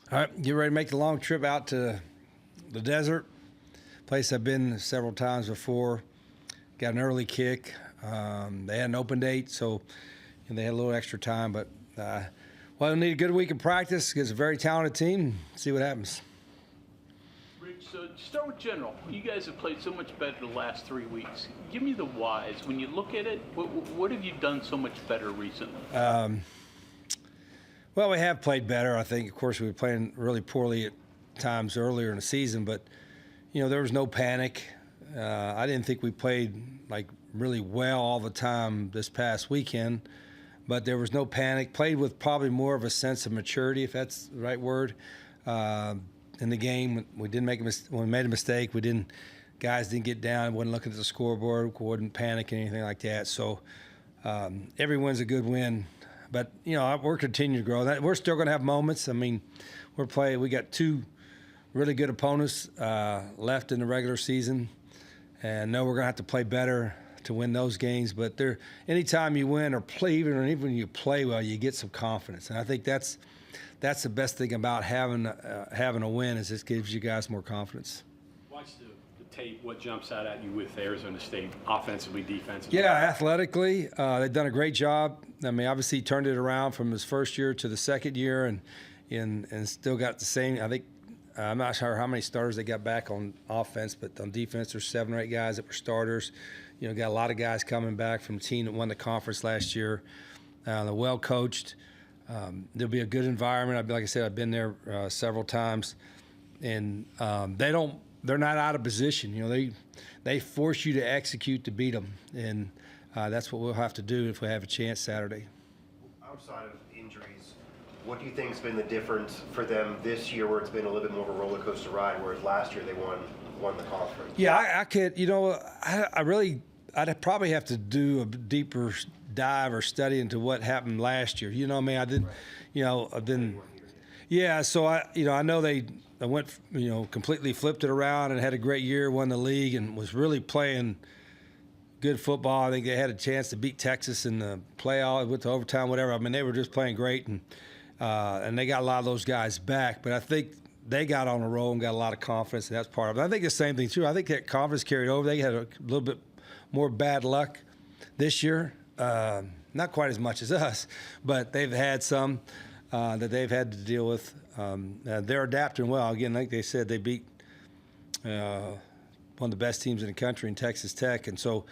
All right, get ready to make the long trip out to the desert, place I've been several times before. Got an early kick. They had an open date, so they had a little extra time. But, we'll need a good week of practice against a very talented team. See what happens. Rich, so start with general. You guys have played so much better the last 3 weeks. Give me the whys. When you look at it, what have you done so much better recently? Well, we have played better. I think, of course, we were playing really poorly at times earlier in the season, but, there was no panic. I didn't think we played, really well all the time this past weekend, but there was no panic. Played with probably more of a sense of maturity, if that's the right word, in the game. We didn't make when we made a mistake, guys didn't get down, wasn't looking at the scoreboard, wasn't panicking, anything like that. So every win's a good win. But, we're continuing to grow. We're still going to have moments. I mean, we got two really good opponents left in the regular season. And we're going to have to play better to win those games. But anytime you win or play, even when you play well, you get some confidence. And I think that's the best thing about having a win is it gives you guys more confidence. Watch the tape. What jumps out at you with Arizona State, offensively, defensively? Yeah, athletically, they've done a great job. I mean, obviously, he turned it around from his first year to the second year, and still got the same. I think I'm not sure how many starters they got back on offense, but on defense, there's 7 or 8 guys that were starters. Got a lot of guys coming back from the team that won the conference last year. They're well coached. There'll be a good environment. Like I said, I've been there several times, and they're not out of position. They force you to execute to beat them, and that's what we'll have to do if we have a chance Saturday. Outside of injuries, what do you think has been the difference for them this year, where it's been a little bit more of a roller coaster ride, whereas last year they won the conference? Yeah, I could. I'd probably have to do a deeper dive or study into what happened last year. I didn't. I've been. Yeah, so I know they went, completely flipped it around and had a great year, won the league, and was really playing good football. I think they had a chance to beat Texas in the playoff, went to overtime, whatever. I mean, they were just playing great, and they got a lot of those guys back. But I think they got on a roll and got a lot of confidence, and that's part of it. I think the same thing, too. I think that confidence carried over. They had a little bit more bad luck this year. Not quite as much as us, but they've had some that they've had to deal with. They're adapting well. Again, like they said, they beat one of the best teams in the country in Texas Tech, and so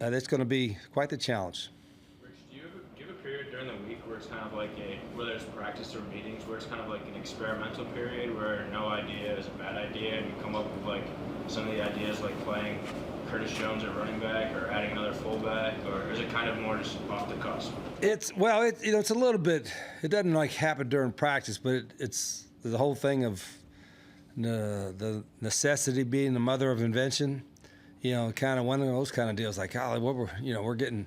it's going to be quite the challenge. Rich, do you have a period during the week where it's kind of like where there's practice or meetings, where it's kind of like an experimental period where no idea is a bad idea, and you come up with some of the ideas, like playing Curtis Jones at running back or adding another fullback, or is it kind of more just off the cusp? It's a little bit. It doesn't happen during practice, but it's the whole thing of the necessity being the mother of invention. Kind of one of those kind of deals. We're getting,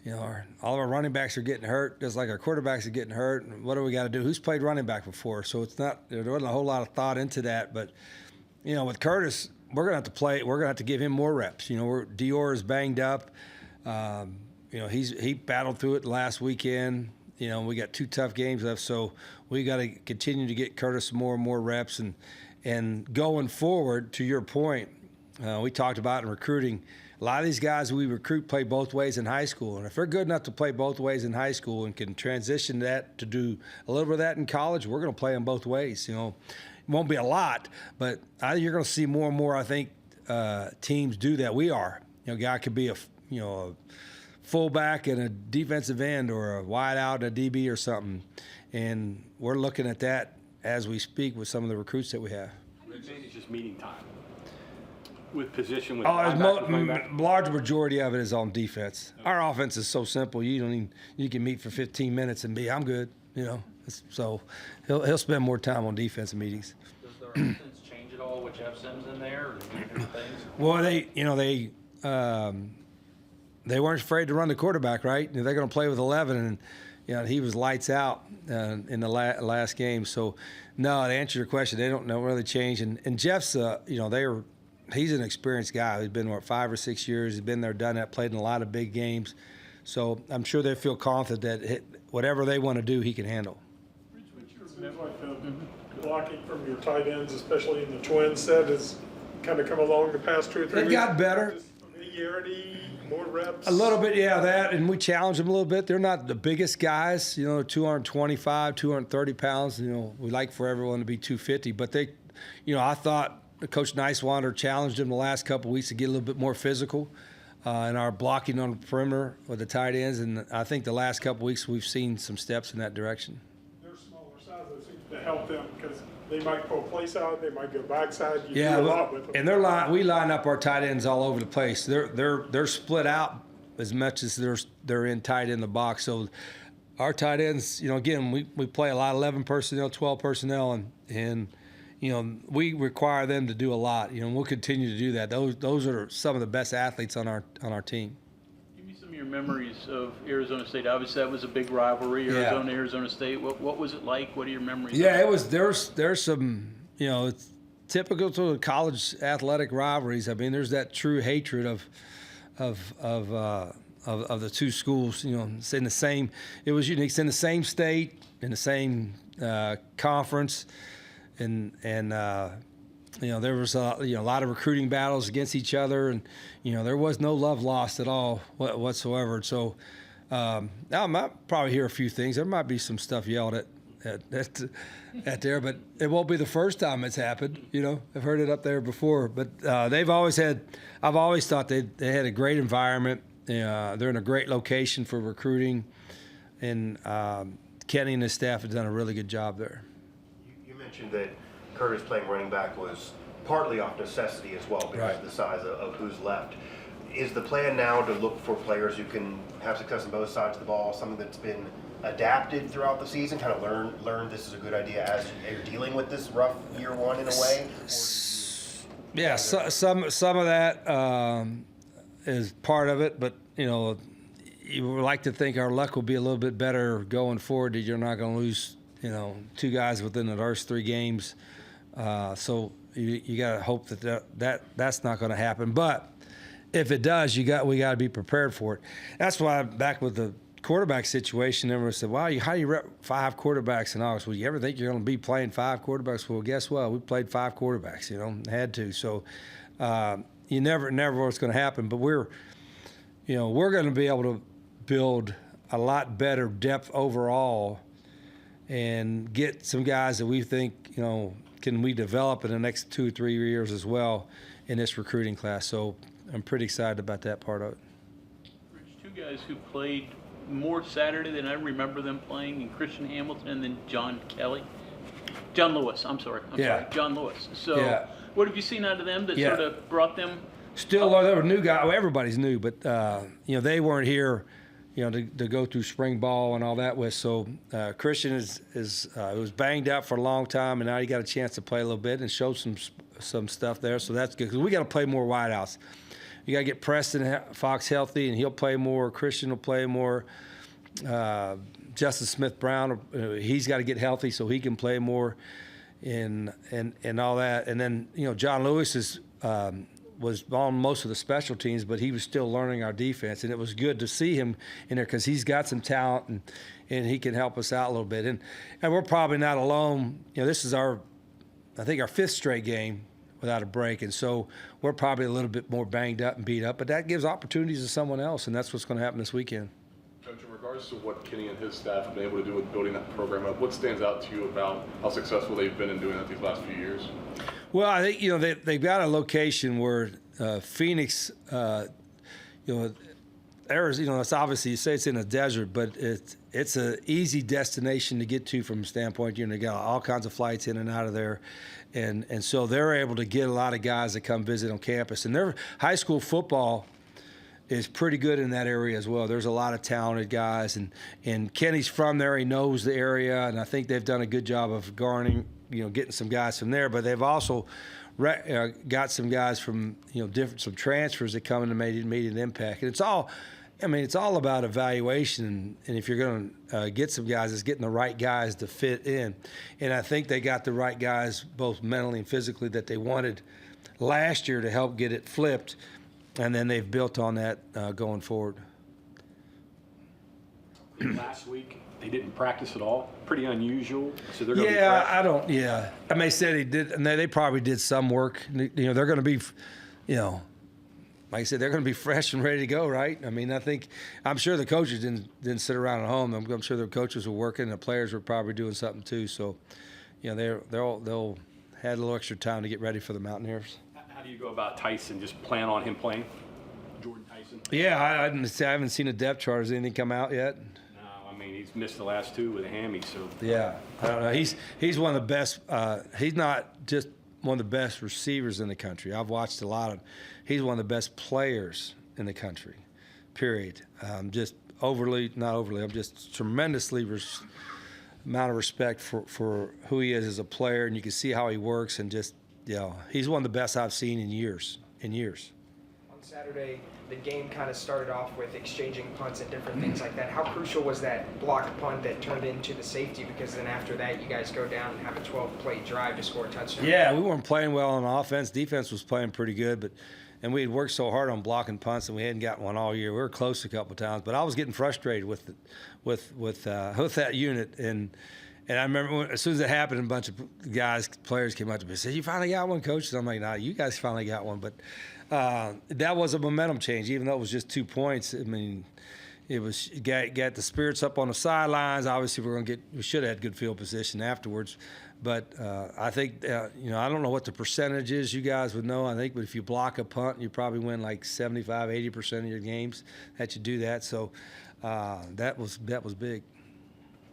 all of our running backs are getting hurt, just like our quarterbacks are getting hurt. What do we got to do? Who's played running back before? So there wasn't a whole lot of thought into that. But with Curtis, we're gonna have to play. We're gonna have to give him more reps. Dior is banged up. He battled through it last weekend. We got 2 tough games left, so we got to continue to get Curtis more and more reps. And going forward, to your point, we talked about in recruiting. A lot of these guys we recruit play both ways in high school, and if they're good enough to play both ways in high school and can transition that to do a little bit of that in college, we're going to play them both ways. It won't be a lot, but you're going to see more and more, I think, teams do that. We are. A guy could be a fullback and a defensive end, or a wide out and a DB or something. And we're looking at that as we speak with some of the recruits that we have. Maybe it's just meeting time. With position, with large majority of it is on defense. Okay. Our offense is so simple. You can meet for 15 minutes and I'm good. So he'll spend more time on defensive meetings. Does the offense change at all with Jeff Sims in there, or different things? Well, they weren't afraid to run the quarterback, right? They're going to play with 11, and he was lights out in the last game. So, no, to answer your question, they don't really change. And Jeff's, he's an experienced guy. He's been 5 or 6 years. He's been there, done that, played in a lot of big games. So I'm sure they feel confident that whatever they want to do, he can handle. Rich, what's your Seems like the blocking from your tight ends, especially in the twin set, has kind of come along the past 2 or 3 They've weeks. got better. Just familiarity, more reps. A little bit, yeah, that, and we challenge them a little bit. They're not the biggest guys, 225, 230 pounds. We like for everyone to be 250, but they, I thought Coach Nicewander challenged them the last couple of weeks to get a little bit more physical in our blocking on the perimeter with the tight ends, and I think the last couple of weeks we've seen some steps in that direction. Their smaller size seems to help them because they might pull place out, they might go backside. You Yeah, do a lot with them. and we line up our tight ends all over the place. They're split out as much as they're in tight in the box. So our tight ends, again, we play a lot of 11 personnel, 12 personnel, and we require them to do a lot. We'll continue to do that. Those are some of the best athletes on our team. Give me some of your memories of Arizona State. Obviously, that was a big rivalry. Arizona State. What was it like? What are your memories? Yeah, it was. There's some. It's typical to the college athletic rivalries. I mean, there's that true hatred of the two schools. It's in the same. It was unique. It's in the same state, in the same conference. And there was a lot of recruiting battles against each other, and there was no love lost at all whatsoever. So I might probably hear a few things. There might be some stuff yelled at there, but it won't be the first time it's happened. I've heard it up there before. But I've always thought they had a great environment. They're in a great location for recruiting, and Kenny and his staff have done a really good job there. You mentioned that Curtis playing running back was partly off necessity as well because of the size of who's left. Is the plan now to look for players who can have success on both sides of the ball, something that's been adapted throughout the season, kind of learn this is a good idea as you're dealing with this rough year one in a way? Yeah, some of that is part of it, but you would like to think our luck will be a little bit better going forward, that you're not going to lose two guys within the first 3 games. So you got to hope that's not going to happen. But if it does, we got to be prepared for it. That's why back with the quarterback situation, everyone said, "Wow, how do you rep 5 quarterbacks in August?" Well, you ever think you're going to be playing 5 quarterbacks? Well, guess what? We played 5 quarterbacks. Had to. So you never know what's going to happen. But we're going to be able to build a lot better depth overall and get some guys that we think, can we develop in the next 2 or 3 years as well in this recruiting class. So I'm pretty excited about that part of it. Rich, 2 guys who played more Saturday than I remember them playing, in Christian Hamilton and then John Lewis. I'm sorry, John Lewis. So what have you seen out of them that sort of brought them? Still, they were new guys. Well, everybody's new, but they weren't here, to go through spring ball and all that with. So Christian was banged out for a long time, and now he got a chance to play a little bit and show some stuff there. So that's good because we got to play more wideouts. You got to get Preston Fox healthy, and he'll play more. Christian will play more. Justin Smith-Brown, he's got to get healthy so he can play more, and all that. And then John Lewis was on most of the special teams, but he was still learning our defense, and it was good to see him in there because he's got some talent and he can help us out a little bit. And we're probably not alone. This is I think our 5th straight game without a break, and so we're probably a little bit more banged up and beat up, but that gives opportunities to someone else, and that's what's going to happen this weekend. Coach, in regards to what Kenny and his staff have been able to do with building that program up, what stands out to you about how successful they've been in doing that these last few years? Well, I think they've got a location where Phoenix, Arizona, it's obviously, you say it's in a desert, but it's an easy destination to get to from a standpoint. They got all kinds of flights in and out of there, and so they're able to get a lot of guys that come visit on campus. And their high school football is pretty good in that area as well. There's a lot of talented guys, and Kenny's from there. He knows the area, and I think they've done a good job of getting some guys from there. But they've also got some guys from some transfers that come in and made an impact. And it's all about evaluation, and if you're going to get some guys, it's getting the right guys to fit in. And I think they got the right guys, both mentally and physically, that they wanted last year to help get it flipped, and then they've built on that going forward. Last week, they didn't practice at all. Pretty unusual. So they're going to be Yeah, fresh. I don't. Yeah, I mean, they said he did, and they probably did some work. You know, they're going to be, you know, like I said, they're going to be fresh and ready to go, right? I mean, I'm sure the coaches didn't sit around at home. I'm sure the coaches were working, and the players were probably doing something too. So, you know, they'll had a little extra time to get ready for the Mountaineers. How do you go about Tyson? Just plan on him playing? Jordan Tyson? Yeah, I haven't seen a depth chart. Has anything come out yet? No, I mean, he's missed the last 2 with a hammy, so. Yeah, I don't know. He's one of the best. He's not just one of the best receivers in the country. I've watched a lot of. He's one of the best players in the country. Period. I'm just tremendously amount of respect for who he is as a player, and you can see how he works, and just he's one of the best I've seen in years. On Saturday, the game kind of started off with exchanging punts and different things like that. How crucial was that blocked punt that turned into the safety? Because then after that, you guys go down and have a 12-play drive to score a touchdown. Yeah, we weren't playing well on offense. Defense was playing pretty good, and we had worked so hard on blocking punts, and we hadn't gotten one all year. We were close a couple of times, but I was getting frustrated with that unit. And I remember as soon as it happened, a bunch of players came up to me and said, "You finally got one, coach?" And I'm like, "Nah, you guys finally got one." But that was a momentum change, even though it was just 2 points. I mean, it was got the spirits up on the sidelines. Obviously, we should have had good field position afterwards. But I think I don't know what the percentage is. You guys would know. I think, but if you block a punt, you probably win like 75-80% of your games that you do that. So that was big.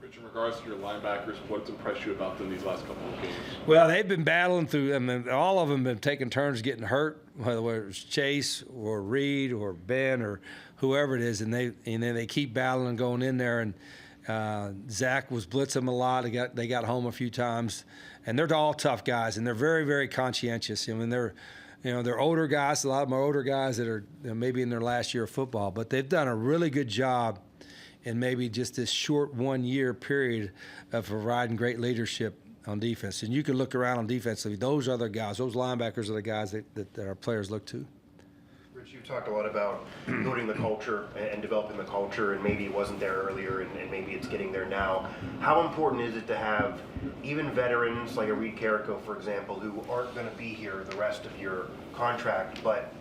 Rich, in regards to your linebackers, what's impressed you about them these last couple of games? Well, they've been battling through. I mean, all of them have been taking turns getting hurt, whether it was Chase or Reed or Ben or whoever it is, and then they keep battling and going in there. And Zach was blitzing them a lot. They got home a few times, and they're all tough guys, and they're very, very conscientious. I mean, they're older guys. A lot of them are older guys that are maybe in their last year of football, but they've done a really good job in maybe just this short 1 year period of providing great leadership on defense. And you can look around on defense. Those other guys, those linebackers are the guys that our players look to. Rich, you've talked a lot about building the culture and developing the culture, and maybe it wasn't there earlier, and maybe it's getting there now. How important is it to have even veterans like a Reed Carrico, for example, who aren't going to be here the rest of your contract, but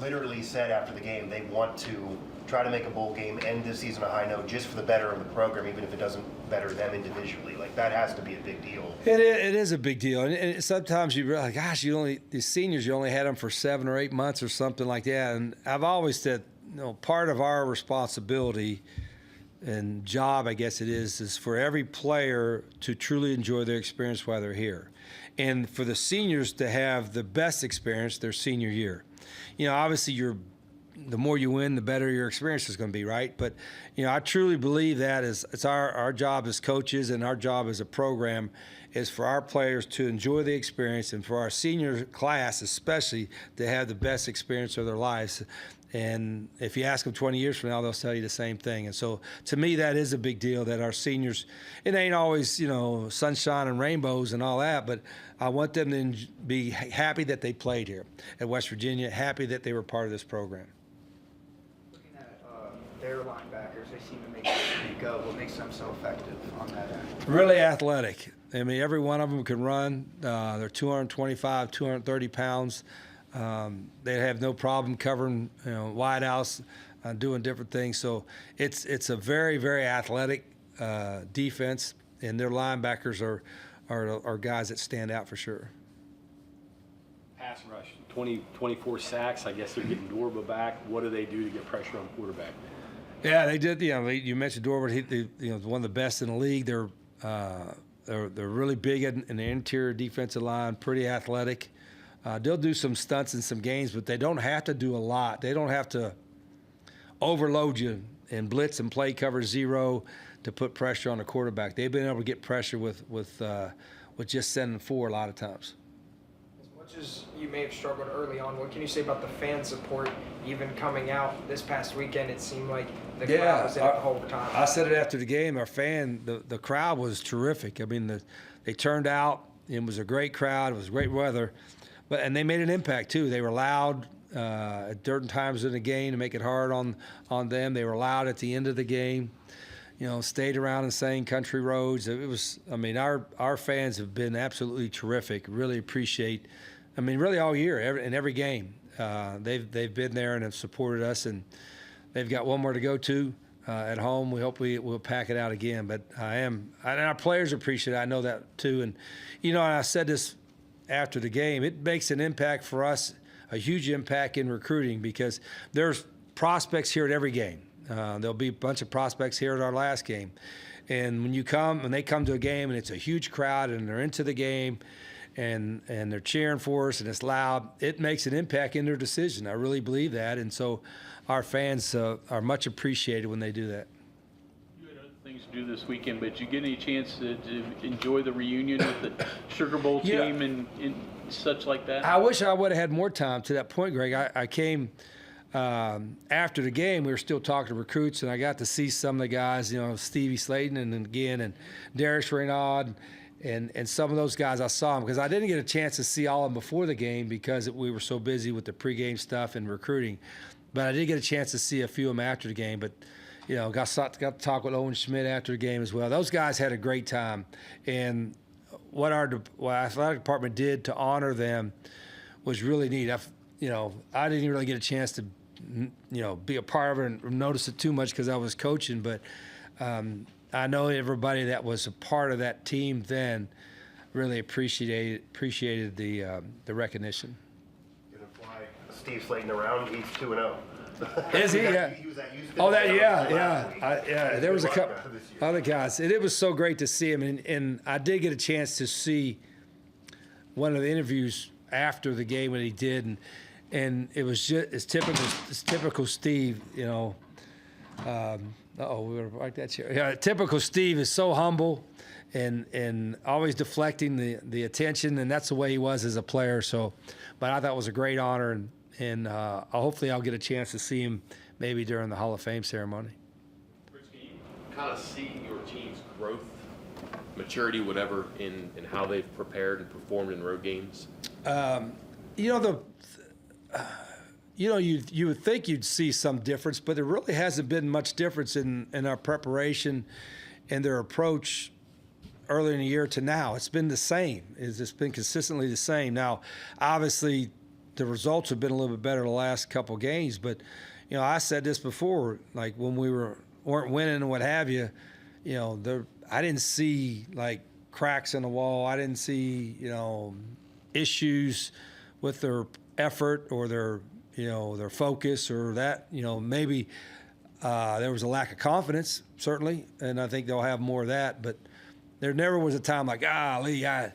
literally said after the game they want to try to make a bowl game, end this season on a high note, just for the better of the program, even if it doesn't better them individually? Like, that has to be a big deal. It is a big deal, and sometimes you realize, gosh, these seniors, you only had them for 7 or 8 months or something like that. And I've always said, part of our responsibility and job, I guess it is for every player to truly enjoy their experience while they're here, and for the seniors to have the best experience their senior year. Obviously, the more you win, the better your experience is going to be, right? But, I truly believe that it's our job as coaches and our job as a program is for our players to enjoy the experience, and for our senior class especially to have the best experience of their lives. And if you ask them 20 years from now, they'll tell you the same thing. And so to me, that is a big deal that our seniors, it ain't always, sunshine and rainbows and all that, but I want them to be happy that they played here at West Virginia, happy that they were part of this program. Looking at their linebackers, they seem to make it go. What makes them so effective on that end? Really athletic. I mean, every one of them can run. They're 225, 230 pounds. They have no problem covering, wide outs, doing different things. So it's a very, very athletic defense, and their linebackers are guys that stand out for sure. Pass rush, 24 sacks. I guess they're getting Dorba back. What do they do to get pressure on the quarterback? Yeah, they did. You mentioned Dorba. He, one of the best in the league. They're really big in the interior defensive line, pretty athletic. They'll do some stunts in some games, but they don't have to do a lot. They don't have to overload you and blitz and play cover zero to put pressure on the quarterback. They've been able to get pressure with just sending 4 a lot of times. As much as you may have struggled early on, what can you say about the fan support even coming out this past weekend? It seemed like the crowd was in it the whole time. I said it after the game. The crowd was terrific. I mean, they turned out. It was a great crowd. It was great weather. And they made an impact, too. They were loud at certain times in the game to make it hard on them. They were loud at the end of the game. stayed around and sang country roads. It was, our fans have been absolutely terrific. Really appreciate, really all year, in every game. They've been there and have supported us, and they've got one more to go to at home. We hope we'll pack it out again. But and our players appreciate it. I know that too. And, I said this after the game, it makes an impact for us, a huge impact in recruiting, because there's prospects here at every game. There'll be a bunch of prospects here at our last game. And when they come to a game and it's a huge crowd and they're into the game and they're cheering for us and it's loud, it makes an impact in their decision. I really believe that. And so our fans are much appreciated when they do that. You had other things to do this weekend, but did you get any chance to enjoy the reunion with the Sugar Bowl team and such like that? I wish I would have had more time. To that point, Greg, I came after the game. We were still talking to recruits, and I got to see some of the guys, Stevie Slayton and Darius Reynaud and some of those guys. I saw them because I didn't get a chance to see all of them before the game because we were so busy with the pregame stuff and recruiting. But I did get a chance to see a few of them after the game. But, got to talk with Owen Schmidt after the game as well. Those guys had a great time. And what our athletic department did to honor them was really neat. I didn't really get a chance to be a part of it and notice it too much because I was coaching, but I know everybody that was a part of that team then really appreciated the recognition. Gonna fly Steve Slayton around. He's 2-0. Is he? Yeah. He was at Houston. There was a couple other guys. It was so great to see him, and I did get a chance to see one of the interviews after the game that he did, and it was just it's typical Steve, we were like that chair. Yeah, typical Steve is so humble and always deflecting the attention, and that's the way he was as a player. So, but I thought it was a great honor, and hopefully I'll get a chance to see him maybe during the Hall of Fame ceremony. Rich, can you kind of see your team's growth, maturity, whatever, in how they've prepared and performed in road games? You would think you'd see some difference, but there really hasn't been much difference in our preparation and their approach earlier in the year to now. It's been the same. It's been consistently the same. Now, obviously, the results have been a little bit better the last couple of games, but I said this before, like when we weren't winning and what have you, I didn't see like cracks in the wall. I didn't see issues with their effort or their focus or that. Maybe there was a lack of confidence, certainly, and I think they'll have more of that. But there never was a time like, Lee, I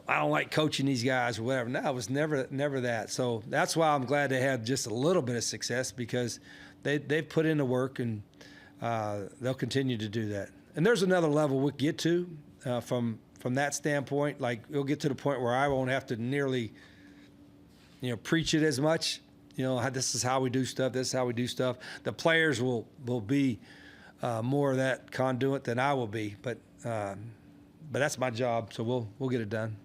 don't like coaching these guys or whatever. No, it was never that. So that's why I'm glad they had just a little bit of success, because they've put in the work, and they'll continue to do that. And there's another level we'll get to from that standpoint. Like, we'll get to the point where I won't have to nearly preach it as much. This is how we do stuff. This is how we do stuff. The players will be more of that conduit than I will be. But that's my job, so we'll get it done.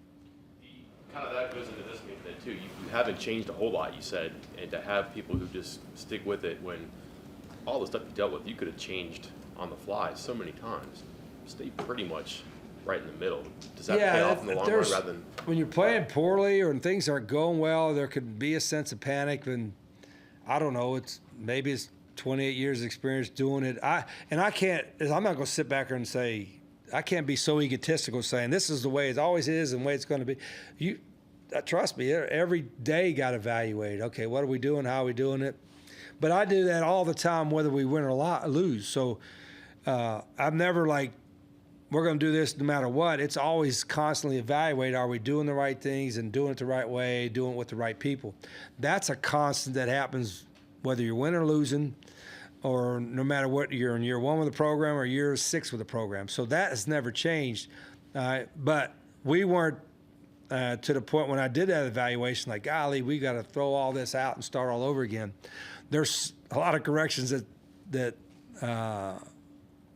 Kind of that goes into this game then too. You haven't changed a whole lot, you said, and to have people who just stick with it when all the stuff you dealt with, you could have changed on the fly so many times. Stay pretty much right in the middle. Does that pay off in the long run rather than when you're playing poorly or when things aren't going well? There could be a sense of panic, and I don't know. It's 28 years of experience doing it. I'm not going to sit back here and say, I can't be so egotistical saying this is the way it always is and the way it's going to be. Trust me, every day got evaluated. Okay, what are we doing? How are we doing it? But I do that all the time, whether we win or lose. So I'm never like, we're going to do this no matter what. It's always constantly evaluated. Are we doing the right things and doing it the right way, doing it with the right people? That's a constant that happens whether you're winning or losing, or no matter what, you're in year 1 with the program or year 6 with the program. So that has never changed. But we weren't to the point when I did that evaluation, like, golly, we got to throw all this out and start all over again. There's a lot of corrections that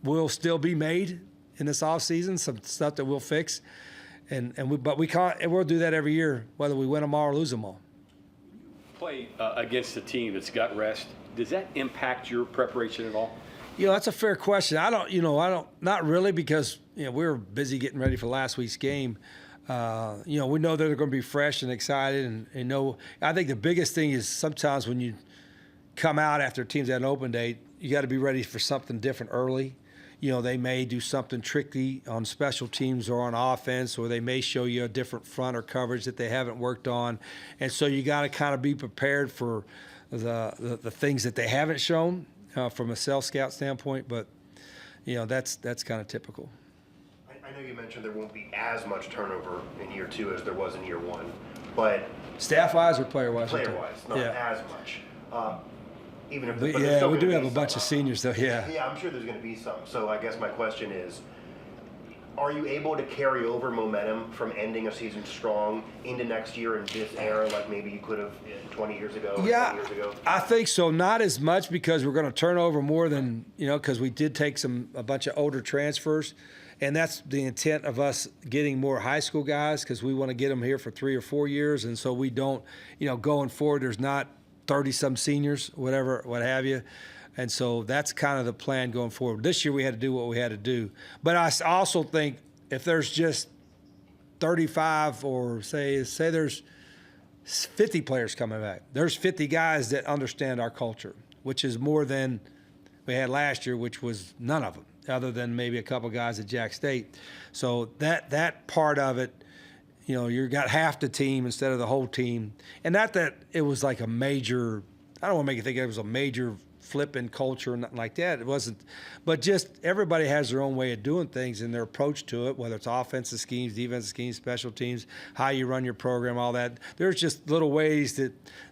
will still be made in this offseason, some stuff that we'll fix. But we can't, and we'll do that every year, whether we win them all or lose them all. Play against a team that's got rest. Does that impact your preparation at all? That's a fair question. Not really, because we were busy getting ready for last week's game. We know they're going to be fresh and excited, and I think the biggest thing is sometimes when you come out after teams had an open date, you got to be ready for something different early. They may do something tricky on special teams or on offense, or they may show you a different front or coverage that they haven't worked on. And so you got to kind of be prepared for the things that they haven't shown from a sales scout standpoint. But, that's kind of typical. I know you mentioned there won't be as much turnover in year 2 as there was in year 1, but staff-wise or player-wise? Player-wise, not as much. Even if we do have a bunch of seniors, though. Yeah, I'm sure there's going to be some. So I guess my question is, are you able to carry over momentum from ending a season strong into next year in this era, like maybe you could have 20 years ago or 10 years ago? I think so. Not as much, because we're going to turn over more than, because we did take a bunch of older transfers. And that's the intent of us getting more high school guys, because we want to get them here for 3 or 4 years. And so we don't, going forward, there's not 30-some seniors, whatever, what have you. And so that's kind of the plan going forward. This year we had to do what we had to do. But I also think if there's just 35, or say there's 50 players coming back, there's 50 guys that understand our culture, which is more than we had last year, which was none of them, other than maybe a couple guys at Jack State. So that part of it, you got half the team instead of the whole team. And not that it was like a major, I don't want to make you think it was a major flip in culture or nothing like that. It wasn't. But just everybody has their own way of doing things and their approach to it, whether it's offensive schemes, defensive schemes, special teams, how you run your program, all that. There's just little ways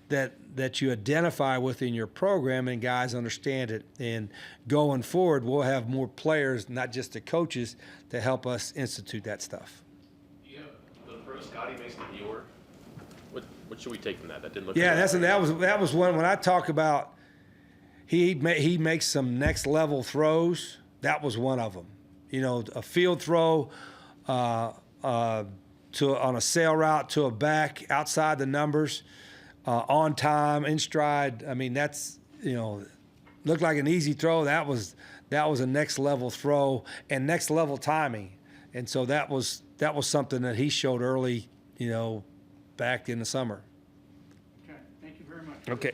that you identify within your program, and guys understand it. And going forward, we'll have more players, not just the coaches, to help us institute that stuff. Scotty makes the viewer. What should we take from that? That didn't look. Yeah, that was one. When I talk about he makes some next level throws. That was one of them. A field throw on a sail route to a back outside the numbers, on time, in stride. I mean, that's looked like an easy throw. That was a next level throw and next level timing. And so that was something that he showed early, back in the summer. Okay, thank you very much. Okay.